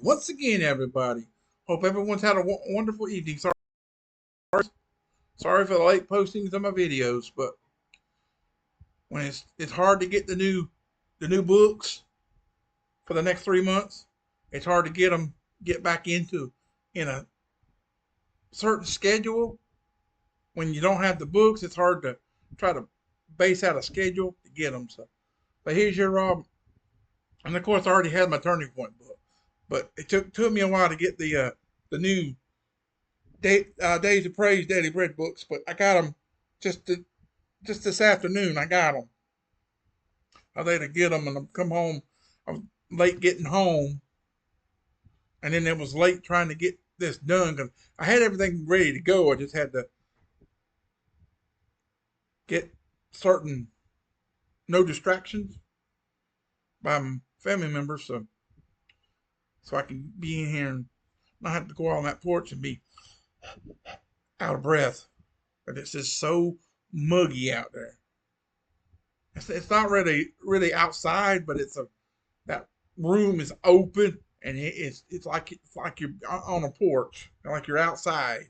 once again, everybody. Hope everyone's had a wonderful evening. Sorry for the late postings of my videos, but when it's hard to get the new books for the next 3 months, it's hard to get back in a certain schedule. When you don't have the books, it's hard to try to base out a schedule to get them. So, but here's your and of course I already had my Turning Point book, but it took me a while to get the new Days of Praise Daily Bread books, but I got them just just this afternoon. I got them. I was able to get them, and I come home. I was late getting home, and then it was late trying to get this done because I had everything ready to go. I just had to get certain no distractions by my family members, so I can be in here and not have to go out on that porch and be out of breath. But it's just so muggy out there. It's not really outside, but that room is open and it's like you're on a porch, like you're outside,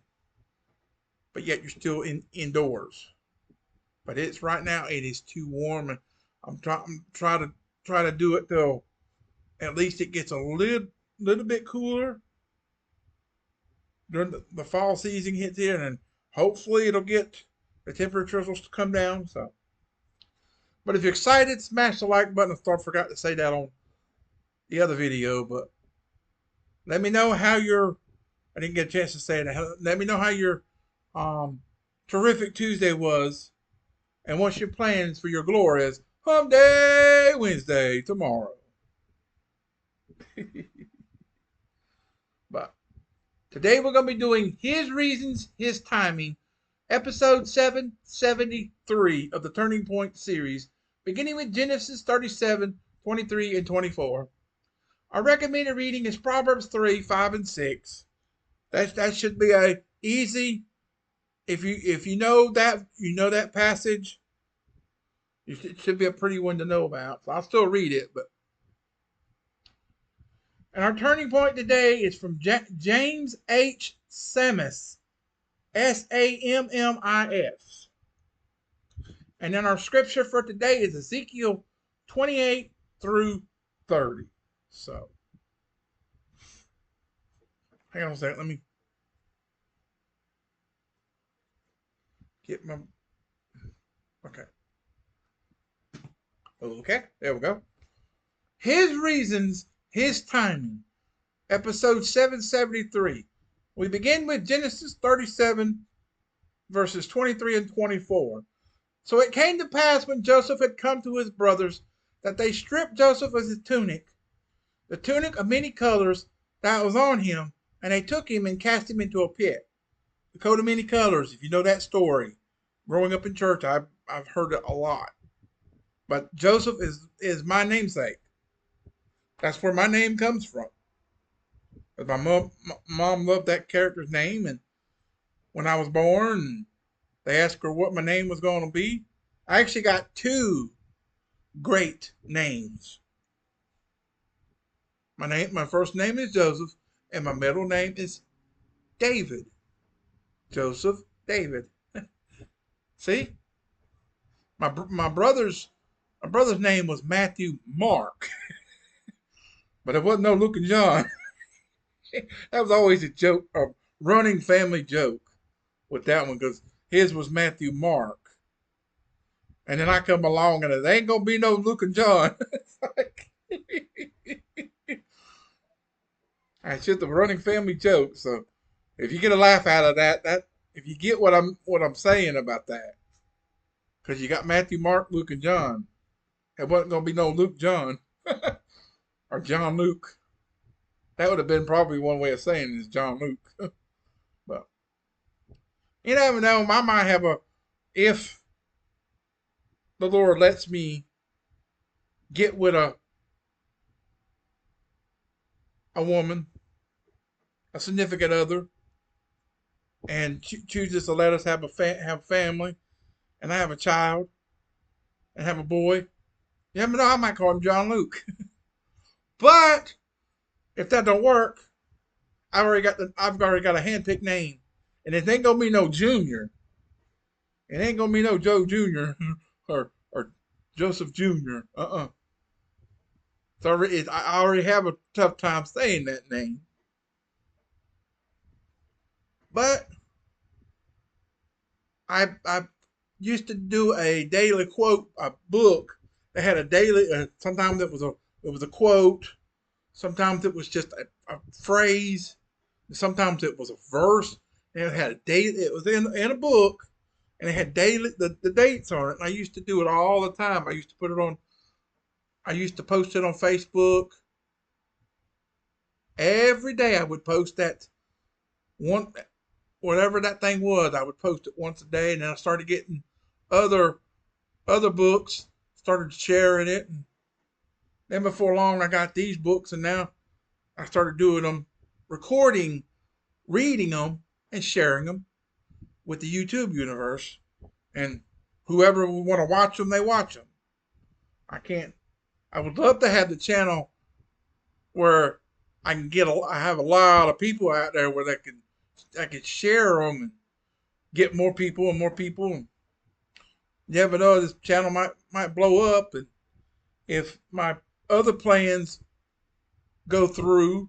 but yet you're still indoors. But it's right now it is too warm, and I'm try to do it till at least it gets a little bit cooler during the fall season hits in, and hopefully the temperatures will come down. So, but if you're excited, smash the like button. I forgot to say that on the other video, but let me know how I didn't get a chance to say it. Let me know how your terrific Tuesday was, and what's your plans for your Glorious Hump Day Wednesday tomorrow. But today we're going to be doing His Reasons, His Timing, episode 773 of the Turning Point series, beginning with Genesis 37, 23, and 24. Our recommended reading is Proverbs 3, 5, and 6. That should be a easy. If you know that passage, it should be a pretty one to know about. So I'll still read it, but. And our turning point today is from James H. Sammis, Sammis. And then our scripture for today is Ezekiel 28 through 30. So, hang on a second. Let me get my. Okay. Okay, there we go. His reasons, his timing. Episode 773. We begin with Genesis 37, verses 23 and 24. So it came to pass when Joseph had come to his brothers that they stripped Joseph of his tunic, the tunic of many colors that was on him, and they took him and cast him into a pit. The coat of many colors, if you know that story. Growing up in church, I've heard it a lot. But Joseph is my namesake. That's where my name comes from. My mom loved that character's name, and when I was born, they asked her what my name was going to be. I actually got two great names. My first name is Joseph, and my middle name is David. Joseph David. See, my brother's name was Matthew Mark, but it wasn't no Luke and John. That was always a joke, a running family joke with that one, because his was Matthew Mark. And then I come along and it ain't going to be no Luke and John. It's just a running family joke. So if you get a laugh out of that if you get what I'm saying about that, because you got Matthew, Mark, Luke, and John, it wasn't going to be no Luke John or John Luke. That would have been probably one way of saying it is John Luke. But you never know. I might have if the Lord lets me get with a woman, a significant other, and chooses to let us have a family, and I have a child, and have a boy. You never know. I might call him John Luke. But if that don't work, I've already got a handpicked name, and it ain't gonna be no Junior. It ain't gonna be no Joe Junior or Joseph Junior. I already have a tough time saying that name. But I used to do a daily quote, a book that had a daily. Sometimes it was a quote. Sometimes it was just a phrase. Sometimes it was a verse. And it had a date. It was in a book, and it had daily the dates on it. And I used to do it all the time. I used to put it on. I used to post it on Facebook. Every day I would post that one, whatever that thing was. I would post it once a day, and then I started getting other books. Started sharing it, and then before long I got these books, and now I started doing them, recording, reading them, and sharing them with the YouTube universe. And whoever would want to watch them, they watch them. I can't. I would love to have the channel where I can I have a lot of people out there where I could share them and get more people and more people. And you never know, this channel might blow up, and if my other plans go through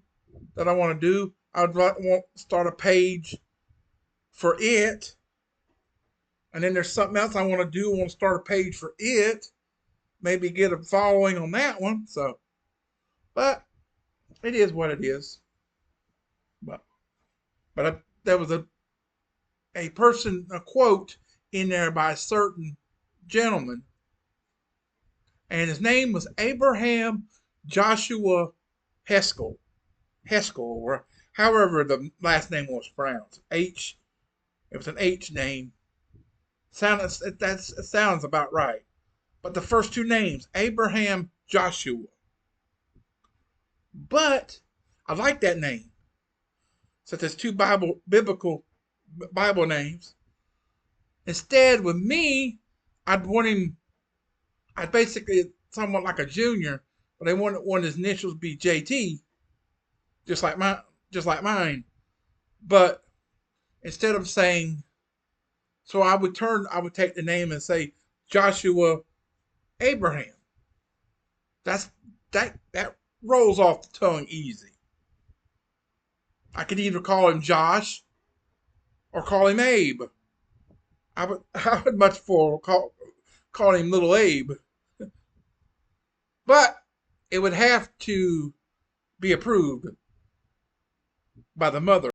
that I want to do, I'd want to start a page for it. And then there's something else I want to do. I want to start a page for it. Maybe get a following on that one. So, but it is what it is. But there was a quote in there by a certain gentleman, and his name was Abraham Joshua Heskel, or however the last name was pronounced. It was an H name. That sounds about right. But the first two names, Abraham Joshua. But I like that name. So there's two biblical Bible names. Instead, with me, I'd basically somewhat like a junior, but I wanted his initials to be JT, just like mine. But instead of saying, so I would take the name and say Joshua Abraham. That rolls off the tongue easy. I could either call him Josh or call him Abe. I would much prefer call him Little Abe. But it would have to be approved by the mother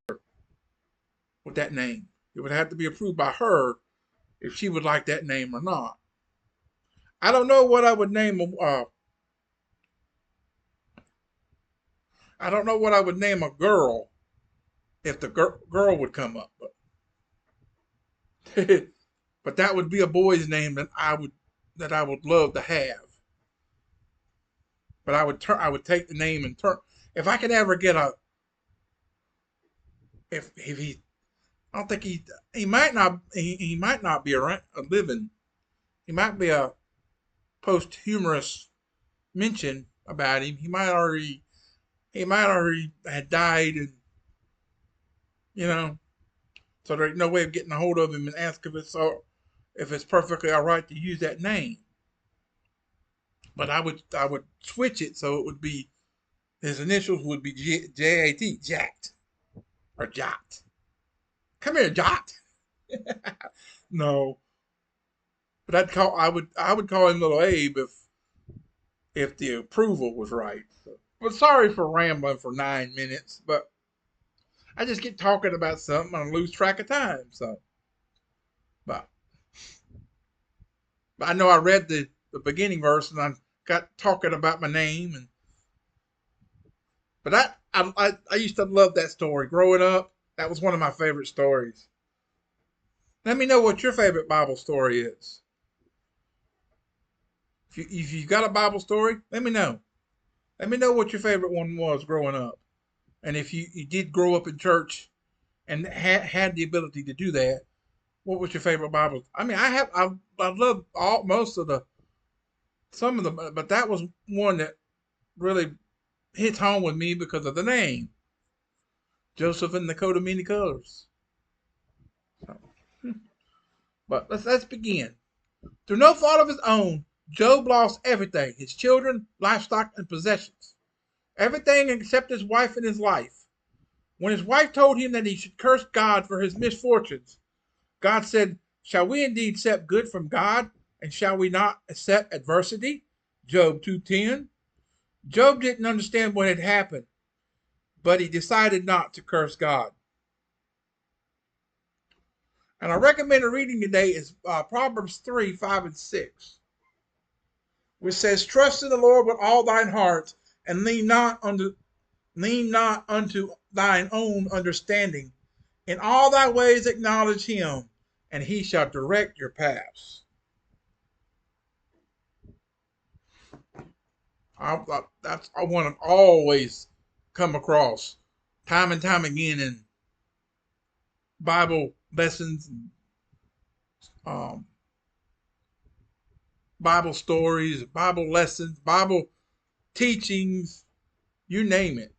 with that name. It would have to be approved by her if she would like that name or not. I don't know what I would name I don't know what I would name a girl if the girl would come up. But that would be a boy's name that I would love to have. But I would take the name and turn. If I could ever get if he, I don't think he might not be a living. He might be a posthumous mention about him. He might already had died, and so there's no way of getting a hold of him and ask if it's perfectly all right to use that name. But I would switch it so it would be, his initials would be J-A-T, Jacked, or Jot. Come here, Jot. No, but I would call him Little Abe if the approval was right. So, but sorry for rambling for 9 minutes, but I just get talking about something and I lose track of time. So, but I know I read the beginning verse and I got talking about my name, but I used to love that story growing up. That was one of my favorite stories. Let me know what your favorite Bible story is. If you've got a Bible story, let me know. Let me know what your favorite one was growing up. And if you did grow up in church and had the ability to do that, what was your favorite Bible? I mean, I love some of them, but that was one that really hits home with me because of the name. Joseph and the coat of many colors. So, but let's begin. Through no fault of his own, Job lost everything: his children, livestock, and possessions. Everything except his wife and his life. When his wife told him that he should curse God for his misfortunes, God said, "Shall we indeed accept good from God, and shall we not accept adversity?" Job 2:10. Job didn't understand what had happened, but he decided not to curse God. And our recommended reading today is Proverbs 3, 5, and 6, which says, "Trust in the Lord with all thine heart, and lean not unto thine own understanding. In all thy ways acknowledge him, and he shall direct your paths." That's I want to always come across time and time again in Bible lessons, um, Bible stories, Bible lessons, Bible teachings, you name it.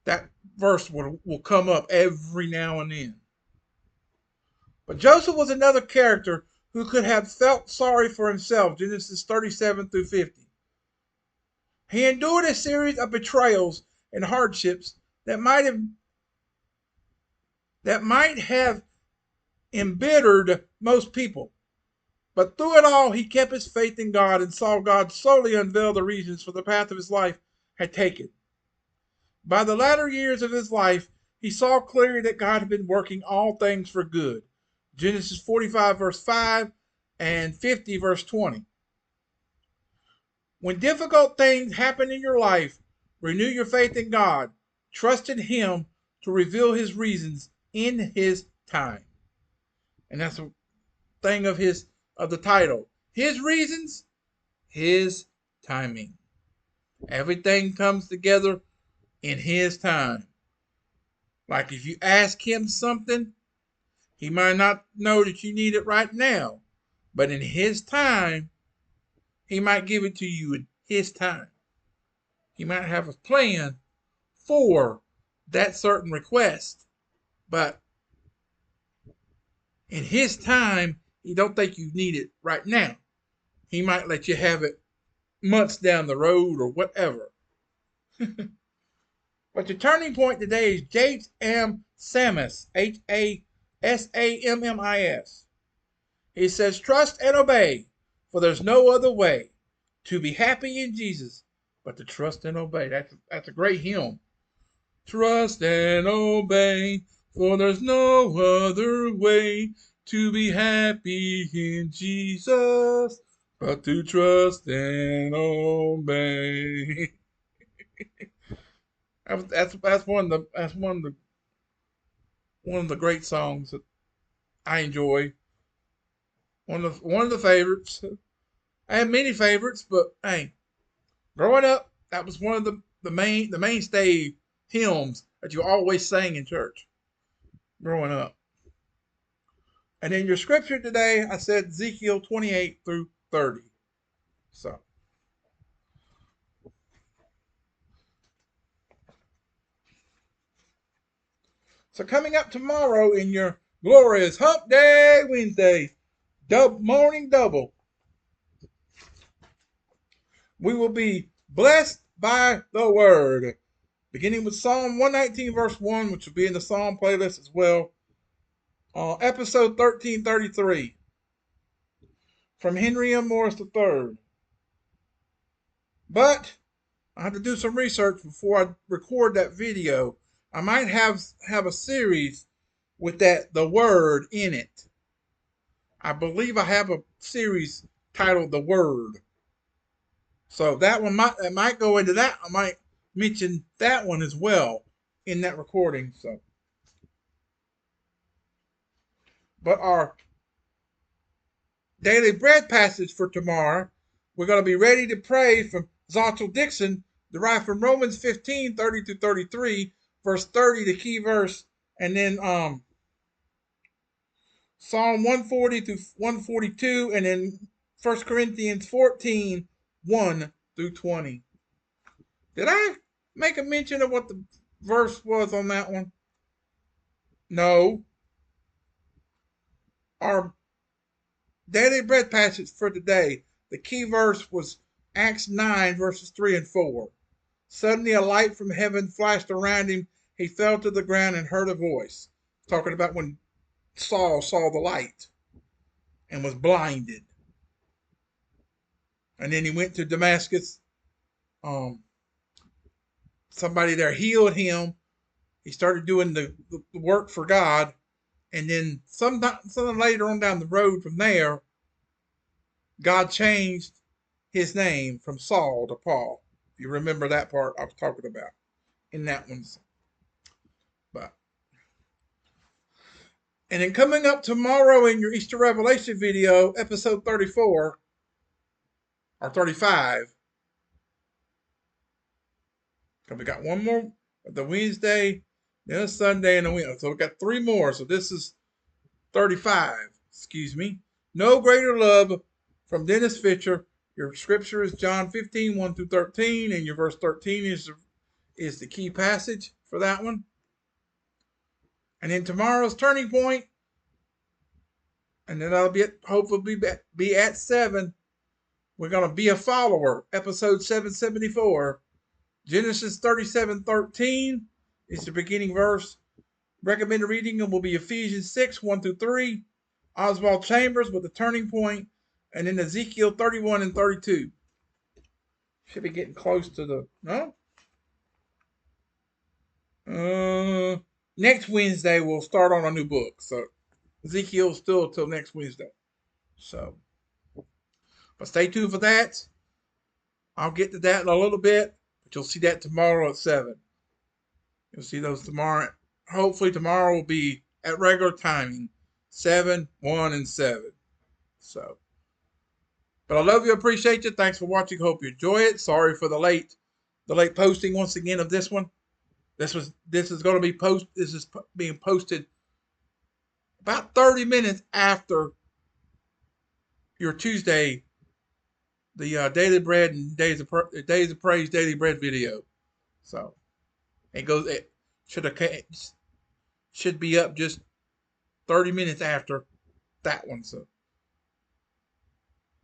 That verse will come up every now and then. But Joseph was another character who could have felt sorry for himself, Genesis 37 through 50. He endured a series of betrayals and hardships that might have embittered most people. But through it all, he kept his faith in God and saw God slowly unveil the reasons for the path of his life had taken. By the latter years of his life, he saw clearly that God had been working all things for good. Genesis 45 verse 5 and 50 verse 20. When difficult things happen in your life, renew your faith in God. Trust in him to reveal his reasons in his time. And that's a thing of the title. His reasons, his timing. Everything comes together in his time. Like if you ask him something, he might not know that you need it right now, but in his time, he might give it to you in his time. He might have a plan for that certain request, but in his time, he don't think you need it right now. He might let you have it months down the road or whatever. But the turning point today is James M. Sammis, Hassammis. He says, "Trust and obey, for there's no other way to be happy in Jesus but to trust and obey." That's a great hymn. Trust and obey, for there's no other way to be happy in Jesus but to trust and obey. That's one of the great songs that I enjoy. One of the favorites. I have many favorites, but hey, growing up, that was one of the mainstay hymns that you always sang in church growing up. And in your scripture today, I said Ezekiel 28 through 30. So coming up tomorrow in your Glorious Hump Day Wednesday morning double, we will be blessed by the word, beginning with Psalm 119 verse 1, which will be in the Psalm playlist as well. Episode 1333 from Henry M. Morris III. But I have to do some research before I record that video. I might have a series with the word in it. I believe I have a series titled "The Word." So that one might go into that. I might mention that one as well in that recording. So, but our daily bread passage for tomorrow, we're going to be ready to pray from Zachel Dixon, derived from Romans 15, 30 to 33, verse 30, the key verse, and then Psalm 140 to 142, and then 1 Corinthians 14, 1 through 20. Did I make a mention of what the verse was on that one? No. Our daily bread passage for today, the key verse was Acts 9, verses 3 and 4. Suddenly a light from heaven flashed around him. He fell to the ground and heard a voice. Talking about when Saul saw the light and was blinded. And then he went to Damascus. Somebody there healed him. He started doing the work for God. And then sometime later on down the road from there, God changed his name from Saul to Paul. If you remember that part I was talking about in that one. But and then coming up tomorrow in your Easter Revelation video, episode 34 or 35. Because we got one more the Wednesday, then a Sunday, and a Wednesday. So we got three more. So this is 35. Excuse me. No greater love from Dennis Fisher. Your scripture is John 15, 1 through 13, and your verse 13 is the key passage for that one. And then tomorrow's turning point, and then I'll hopefully be at 7. We're going to be a follower, episode 774. Genesis 37:13 is the beginning verse. Recommended reading will be Ephesians 6, 1 through 3. Oswald Chambers with the turning point, and then Ezekiel 31 and 32. Should be getting close to the next Wednesday we'll start on a new book. So Ezekiel's still till next Wednesday. So, but stay tuned for that. I'll get to that in a little bit, but you'll see that tomorrow at 7. You'll see those tomorrow. Hopefully tomorrow will be at regular timing, 7, 1, and 7. So, but I love you, appreciate you. Thanks for watching. Hope you enjoy it. Sorry for the late posting once again of this one. This is going to be This is being posted about 30 minutes after your Tuesday, the Daily Bread and Days of Praise Daily Bread video. So it should be up just 30 minutes after that one. So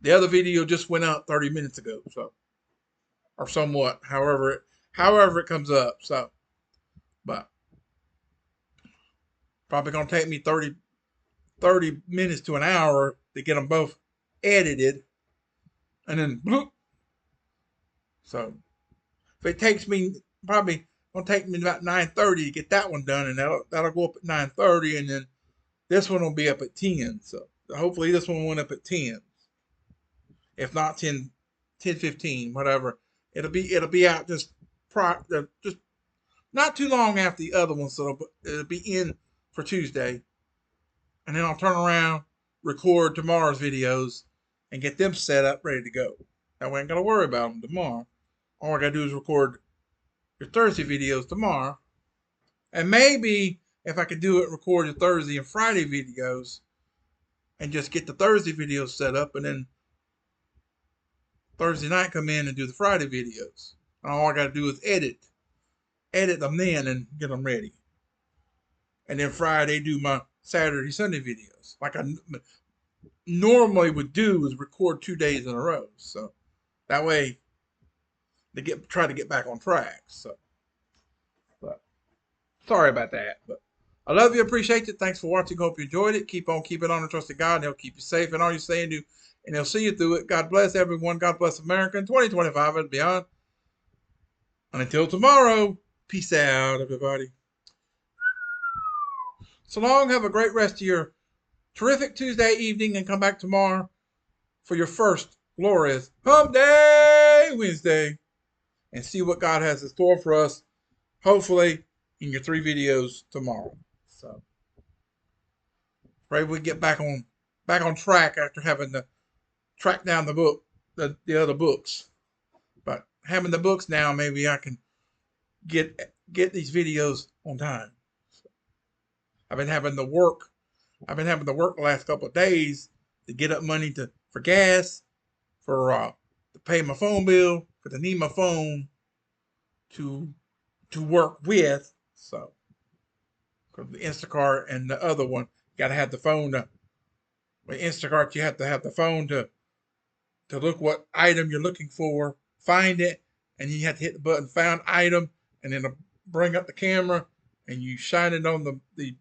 the other video just went out 30 minutes ago. So, or somewhat, however it comes up. So, but probably gonna take me 30 minutes to an hour to get them both edited, and then bloop. So if it takes me, probably gonna take me about 9:30 to get that one done, and that'll go up at 9:30, and then this one will be up at 10. So hopefully this one went up at 10. If not 10:15, whatever. It'll be out just not too long after the other one, so it'll be in for Tuesday. And then I'll turn around, record tomorrow's videos, and get them set up, ready to go. That way I ain't gotta worry about them tomorrow. All I gotta do is record your Thursday videos tomorrow. And maybe if I could do it, record your Thursday and Friday videos, and just get the Thursday videos set up, and then Thursday night come in and do the Friday videos. And all I gotta do is edit them then and get them ready. And then Friday do my Saturday, Sunday videos. Like I normally would do is record 2 days in a row. So that way they try to get back on track. So, but sorry about that. But I love you, appreciate it. Thanks for watching. Hope you enjoyed it. Keep on keeping on and trusting God, and He'll keep you safe in all you say and do. And He'll see you through it. God bless everyone. God bless America in 2025 and beyond. And until tomorrow, peace out, everybody. So long. Have a great rest of your terrific Tuesday evening, and come back tomorrow for your first Glorious Hump Day Wednesday, and see what God has in store for us, hopefully in your 3 videos tomorrow. So pray we get back on track after having to track down the other books. But having the books now, maybe I can get these videos on time. I've been having to work the last couple of days to get up money for gas, to pay my phone bill, because I need my phone to to work with. So, because the Instacart and the other one, you got to have the phone to. With Instacart, you have to have the phone to look what item you're looking for, find it, and you have to hit the button, found item, and then it'll bring up the camera, and you shine it on the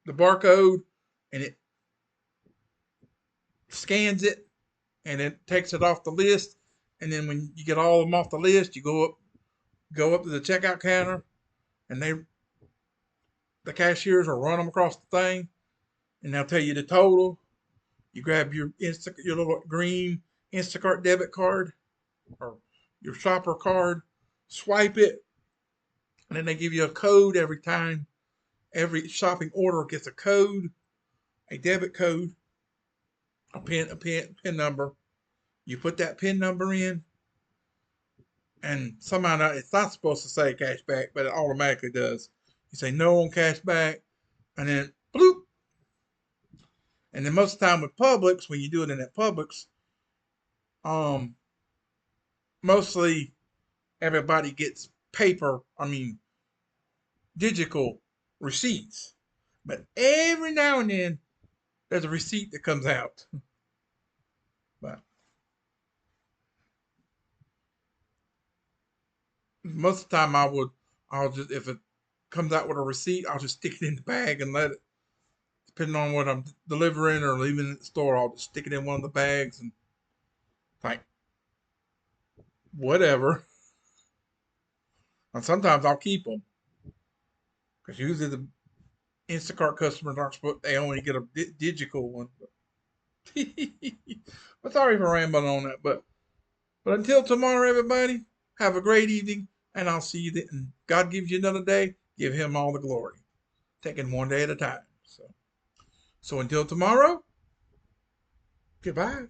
barcode, and it scans it, and it takes it off the list. And then when you get all of them off the list, you go up to the checkout counter, and the cashiers will run them across the thing, and they'll tell you the total. You grab your little green Instacart debit card or your shopper card, swipe it, and then they give you a code every time. Every shopping order gets a code, a debit code, a pin number. You put that pin number in, and somehow it's not supposed to say cash back, but it automatically does. You say no on cash back, and then bloop. And then most of the time with Publix, when you do it in that Publix, um, mostly everybody gets digital receipts. But every now and then, there's a receipt that comes out. But most of the time, I'll just, if it comes out with a receipt, I'll just stick it in the bag and let it, depending on what I'm delivering or leaving at the store, I'll just stick it in one of the bags and like, whatever. And sometimes I'll keep them because usually the Instacart customers aren't supposed, they only get a digital one. But sorry for rambling on that. But until tomorrow, everybody, have a great evening, and I'll see you then. God gives you another day, give him all the glory. Taking one day at a time. So until tomorrow, goodbye.